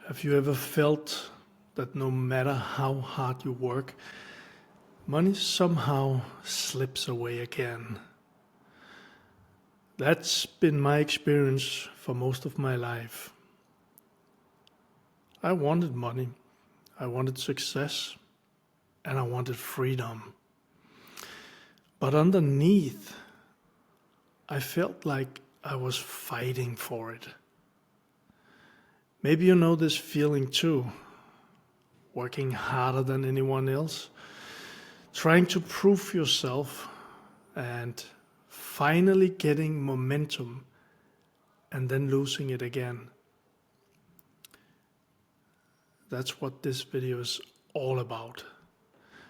Have you ever felt that no matter how hard you work, money somehow slips away again? That's been my experience for most of my life. I wanted money, I wanted success, and I wanted freedom. But underneath, I felt like I was fighting for it. Maybe you know this feeling too. Working harder than anyone else, trying to prove yourself, and finally getting momentum and then losing it again. That's what this video is all about.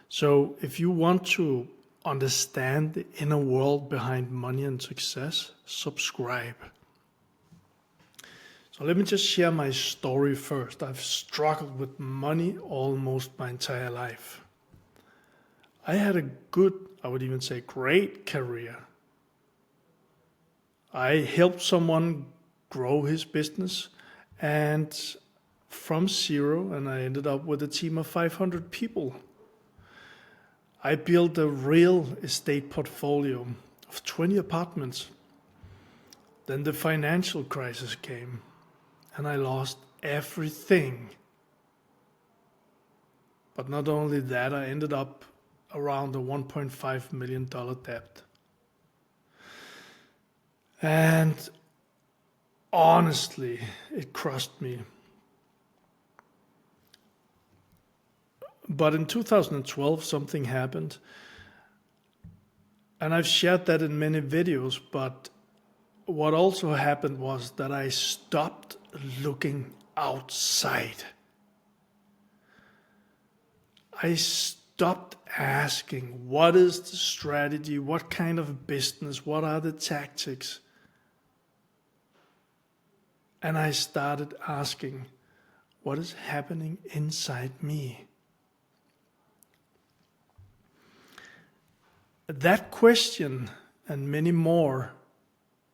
So if you want to understand the inner world behind money and success, subscribe. So let me just share my story first. I've struggled with money almost my entire life. I had a good, I would even say great career. I helped someone grow his business and from zero, and I ended up with a team of 500 people. I built a real estate portfolio of 20 apartments. Then the financial crisis came and I lost everything. But not only that, I ended up around a $1.5 million debt. And honestly, it crushed me. But in 2012, something happened. And I've shared that in many videos, but what also happened was that I stopped looking outside. I stopped asking, what is the strategy? What kind of business? What are the tactics? And I started asking, what is happening inside me? That question and many more,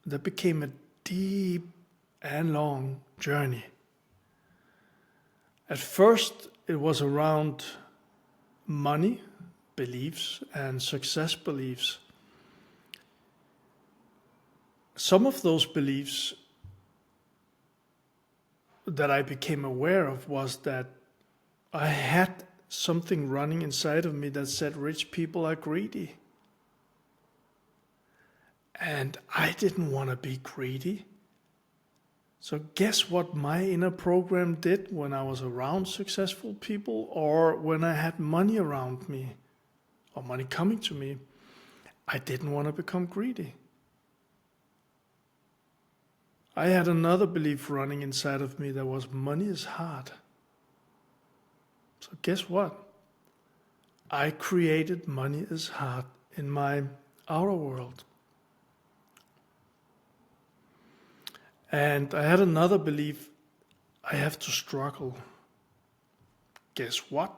that became a deep and long journey. At first, it was around money beliefs and success beliefs. Some of those beliefs that I became aware of was that I had something running inside of me that said rich people are greedy. And I didn't want to be greedy. So guess what my inner program did when I was around successful people or when I had money around me or money coming to me? I didn't want to become greedy. I had another belief running inside of me that was money is hard. So guess what? I created money is hard in my outer world. And I had another belief, I have to struggle. Guess what?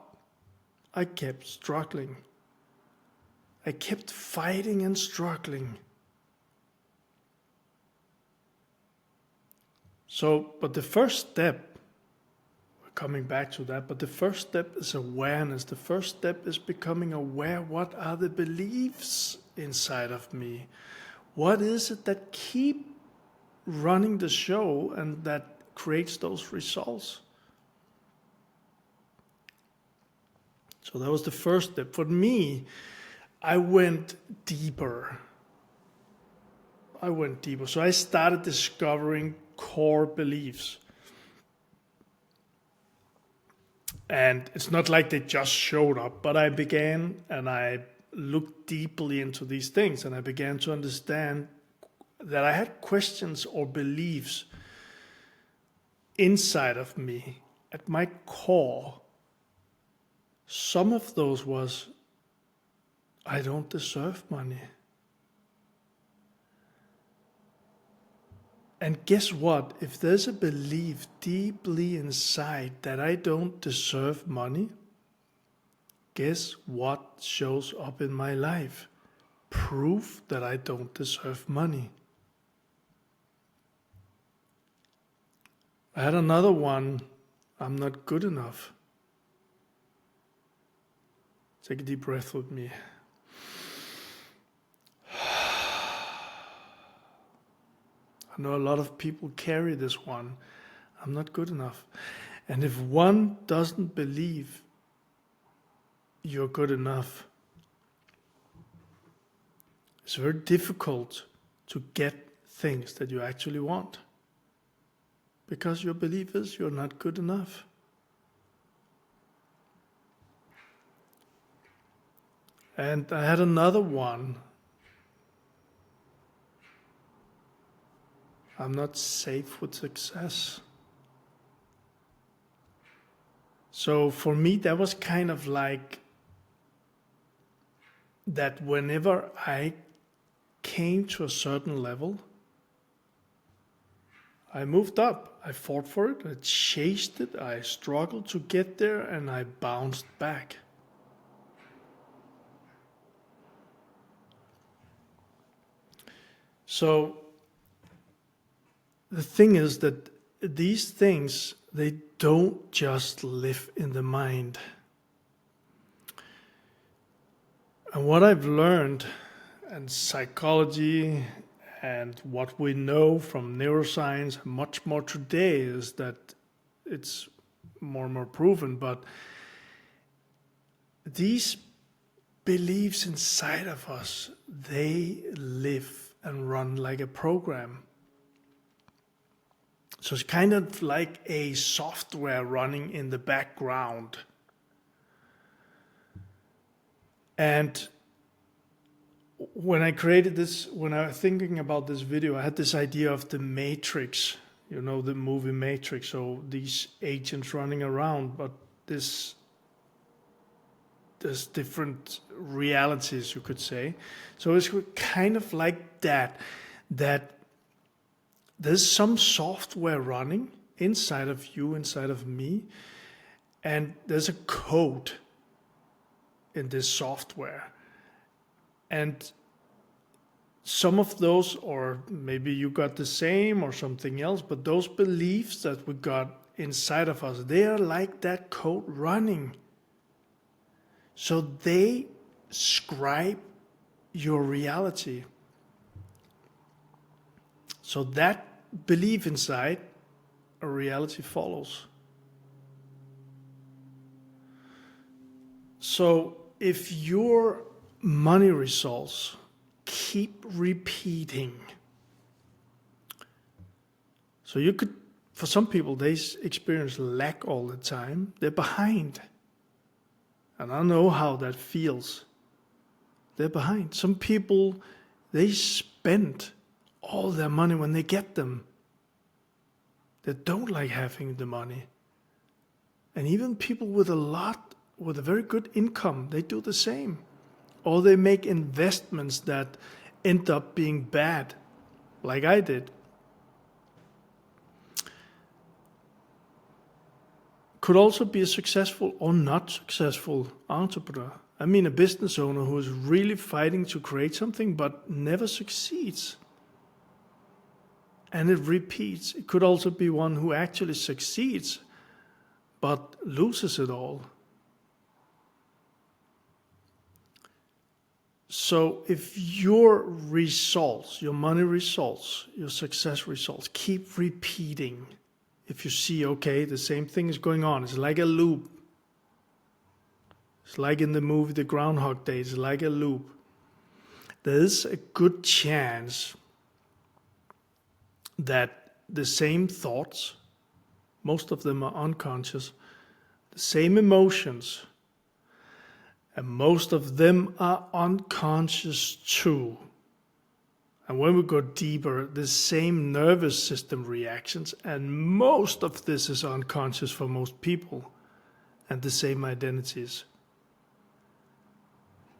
I kept struggling. I kept fighting and struggling. But the first step, we're coming back to that, but the first step is awareness. The first step is becoming aware, what are the beliefs inside of me? What is it that keep running the show and that creates those results? So that was the first step. For me, I went deeper. So I started discovering core beliefs. And it's not like they just showed up, but I began and I looked deeply into these things and I began to understand that I had questions or beliefs inside of me at my core. Some of those was, I don't deserve money. And guess what? If there's a belief deeply inside that I don't deserve money, guess what shows up in my life? Proof that I don't deserve money. I had another one I'm not good enough. Take a deep breath with me. I know a lot of people carry this one. I'm not good enough. And if one doesn't believe you're good enough, it's very difficult to get things that you actually want. Because your belief is you're not good enough. And I had another one. I'm not safe with success. So for me, that was kind of like that whenever I came to a certain level, I moved up. I fought for it. I chased it. I struggled to get there and I bounced back. So the thing is that these things, they don't just live in the mind. And what I've learned in psychology and what we know from neuroscience much more today is that it's more and more proven, but these beliefs inside of us, they live and run like a program. So it's kind of like a software running in the background. And when I created this, when I was thinking about this video, I had this idea of the Matrix, you know, the movie Matrix. So these agents running around, but there's different realities, you could say. So it's kind of like that there's some software running inside of you, inside of me, and there's a code in this software. And some of those, or maybe you got the same or something else, but those beliefs that we got inside of us, they are like that code running. So they scribe your reality. So that belief inside, a reality follows. So if your money results keep repeating, so you could, for some people, they experience lack all the time. They're behind. And I know how that feels. They're behind. Some people, they spend all their money when they get them. They don't like having the money. And even people with a very good income, they do the same. Or they make investments that end up being bad, like I did. Could also be a successful or not successful entrepreneur. I mean, a business owner who is really fighting to create something but never succeeds. And it repeats. It could also be one who actually succeeds but loses it all. So if your results, your money results, your success results keep repeating, if you see, okay, the same thing is going on, it's like a loop. It's like in the movie The Groundhog Day, it's like a loop. There's a good chance that the same thoughts, most of them are unconscious, the same emotions, and most of them are unconscious too. And when we go deeper, the same nervous system reactions, and most of this is unconscious for most people, and the same identities.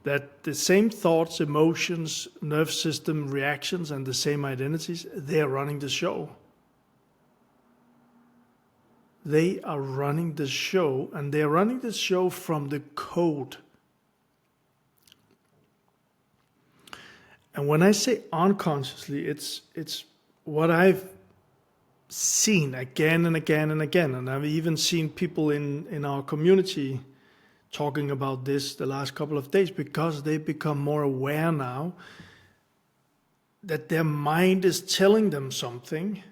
That the same thoughts, emotions, nerve system reactions, and the same identities, they are running the show. They are running the show, and they are running the show from the code. And when I say unconsciously, it's what I've seen again and again and again. And I've even seen people in our community talking about this the last couple of days, because they become more aware now that their mind is telling them something.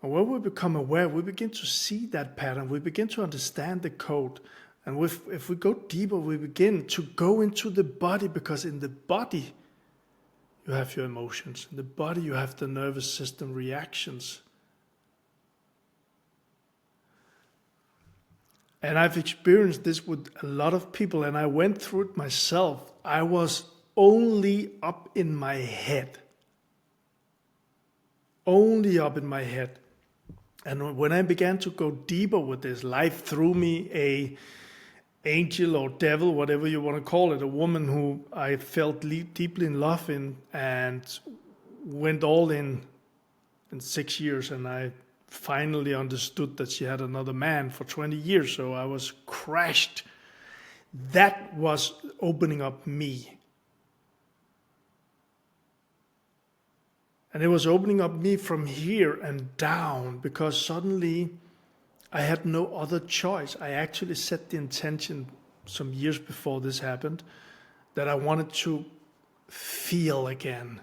And when we become aware, we begin to see that pattern. We begin to understand the code. And if we go deeper, we begin to go into the body, because in the body, you have your emotions. In the body, you have the nervous system reactions. And I've experienced this with a lot of people, and I went through it myself. I was only up in my head. Only up in my head. And when I began to go deeper with this, life threw me a angel or devil, whatever you want to call it, a woman who I felt deeply in love in, and went all in 6 years. And I finally understood that she had another man for 20 years. So I was crashed. That was opening up me. And it was opening up me from here and down, because suddenly I had no other choice. I actually set the intention some years before this happened that I wanted to feel again.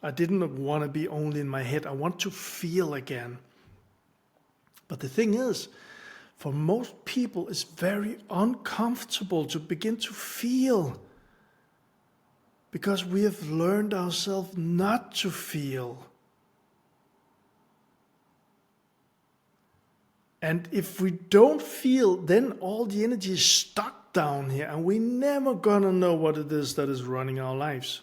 I didn't want to be only in my head. I want to feel again. But the thing is, for most people, it's very uncomfortable to begin to feel, because we have learned ourselves not to feel. And if we don't feel, then all the energy is stuck down here, and we're never gonna know what it is that is running our lives.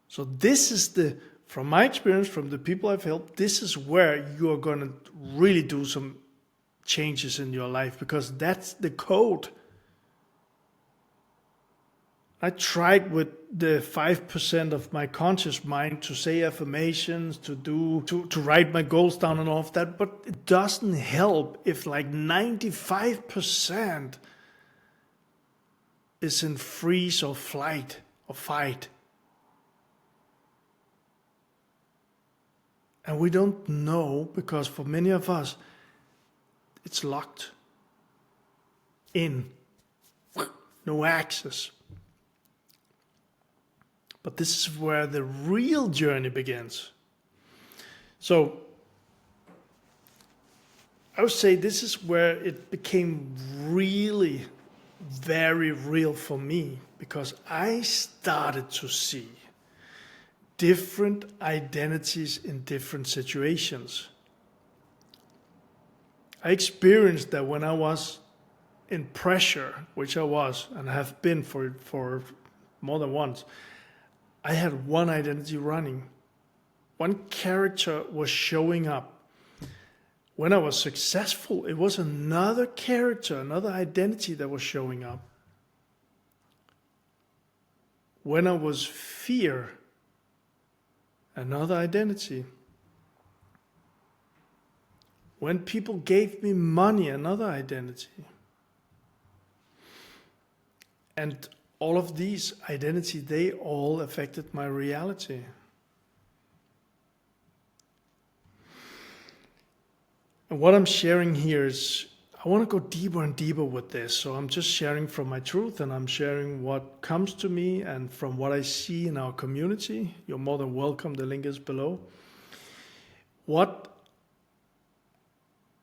So this is from my experience, from the people I've helped, this is where you are gonna really do some changes in your life, because that's the code. I tried with the 5% of my conscious mind to say affirmations, to write my goals down and all of that, but it doesn't help if like 95% is in freeze or flight or fight. And we don't know, because for many of us, it's locked in, no access. But this is where the real journey begins. So I would say this is where it became really very real for me, because I started to see different identities in different situations. I experienced that when I was in pressure, which I was and have been for more than once, I had one identity running. One character was showing up. When I was successful, it was another character, another identity that was showing up. When I was fear, another identity. When people gave me money, another identity. And all of these identities, they all affected my reality. And what I'm sharing here is, I want to go deeper and deeper with this. So I'm just sharing from my truth, and I'm sharing what comes to me and from what I see in our community. You're more than welcome. The link is below. What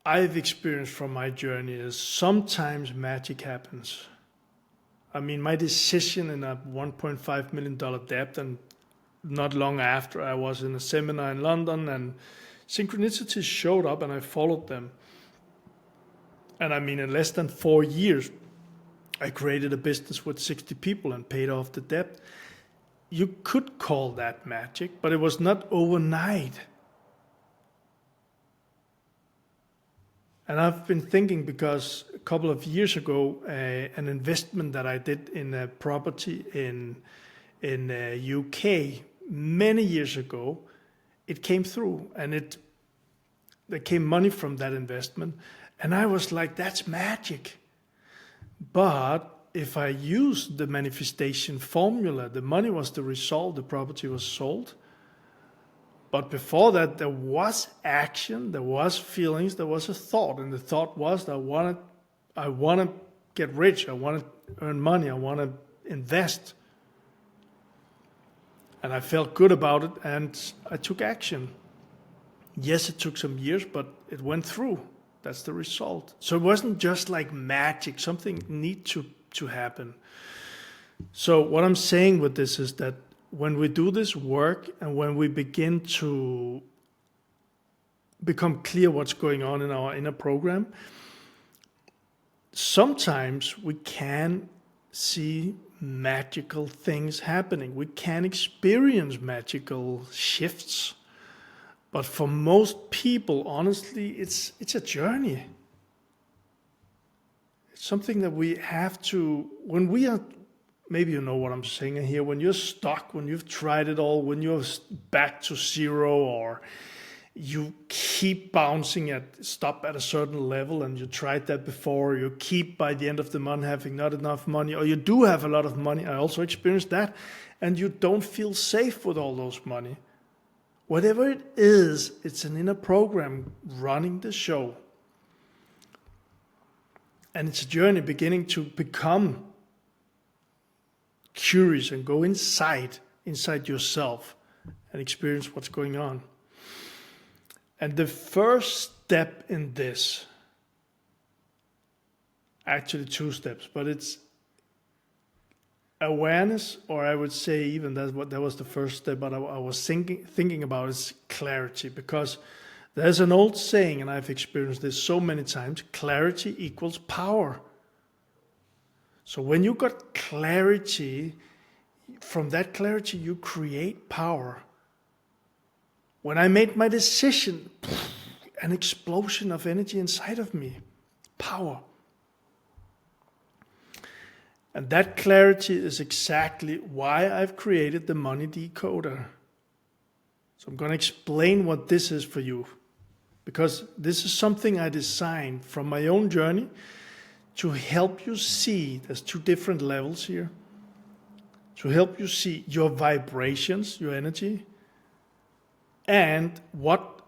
I've experienced from my journey is sometimes magic happens. I mean, my decision in a $1.5 million debt, and not long after, I was in a seminar in London, and synchronicities showed up and I followed them. And I mean, in less than 4 years, I created a business with 60 people and paid off the debt. You could call that magic, but it was not overnight. And I've been thinking, because a couple of years ago, an investment that I did in a property in UK many years ago, it came through, and there came money from that investment. And I was like, that's magic. But if I used the manifestation formula, the money was the result, the property was sold. But before that, there was action, there was feelings, there was a thought. And the thought was that I want to get rich, I want to earn money, I want to invest. And I felt good about it, and I took action. Yes, it took some years, but it went through. That's the result. So it wasn't just like magic, something needed to happen. So what I'm saying with this is that when we do this work and when we begin to become clear what's going on in our inner program, sometimes we can see magical things happening. We can experience magical shifts. But for most people, honestly, it's a journey. It's something that we have to, when we are, maybe you know what I'm saying here, when you're stuck, when you've tried it all, when you're back to zero, or you keep bouncing stop at a certain level, and you tried that before, you keep by the end of the month having not enough money, or you do have a lot of money, I also experienced that, and you don't feel safe with all those money. Whatever it is, it's an inner program running the show. And it's a journey beginning to become curious and go inside yourself and experience what's going on. And the first step in this, actually 2 steps, but it's awareness, or I would say even that was the first step, but I was thinking about is clarity, because there's an old saying, and I've experienced this so many times, clarity equals power. So when you got clarity, from that clarity you create power. When I made my decision, an explosion of energy inside of me, power. And that clarity is exactly why I've created the Money Decoder. So I'm going to explain what this is for you, because this is something I designed from my own journey to help you see, there's 2 different levels here, to help you see your vibrations, your energy, and what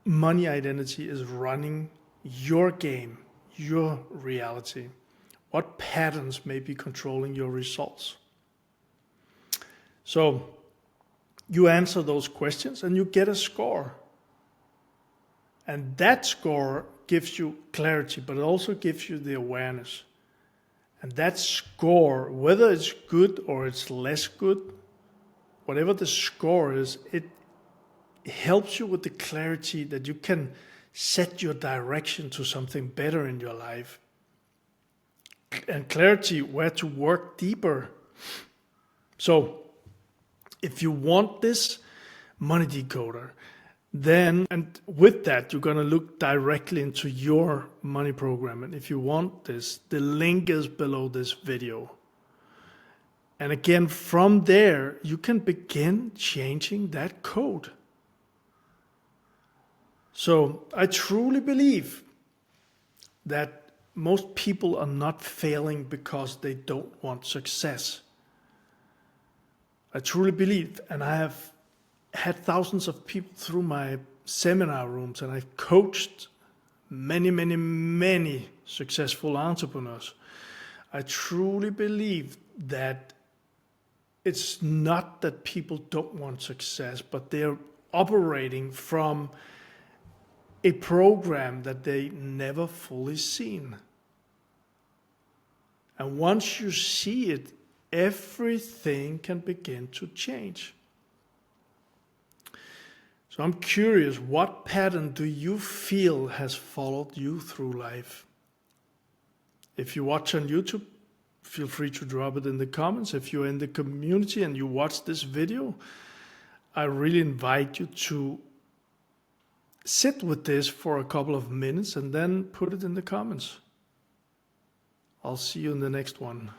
money identity is running your game, your reality. What patterns may be controlling your results? So you answer those questions and you get a score. And that score gives you clarity, but it also gives you the awareness. And that score, whether it's good or it's less good, whatever the score is, it helps you with the clarity that you can set your direction to something better in your life. And clarity where to work deeper. So if you want this Money Decoder, then, and with that, you're going to look directly into your money program. And if you want this, the link is below this video. And again, from there, you can begin changing that code. So I truly believe that most people are not failing because they don't want success. I truly believe, and I have had thousands of people through my seminar rooms, and I've coached many successful entrepreneurs. I truly believe that it's not that people don't want success, but they're operating from a program that they never fully seen. And once you see it, everything can begin to change. So I'm curious, what pattern do you feel has followed you through life? If you watch on YouTube, feel free to drop it in the comments. If you're in the community and you watch this video, I really invite you to sit with this for a couple of minutes and then put it in the comments. I'll see you in the next one.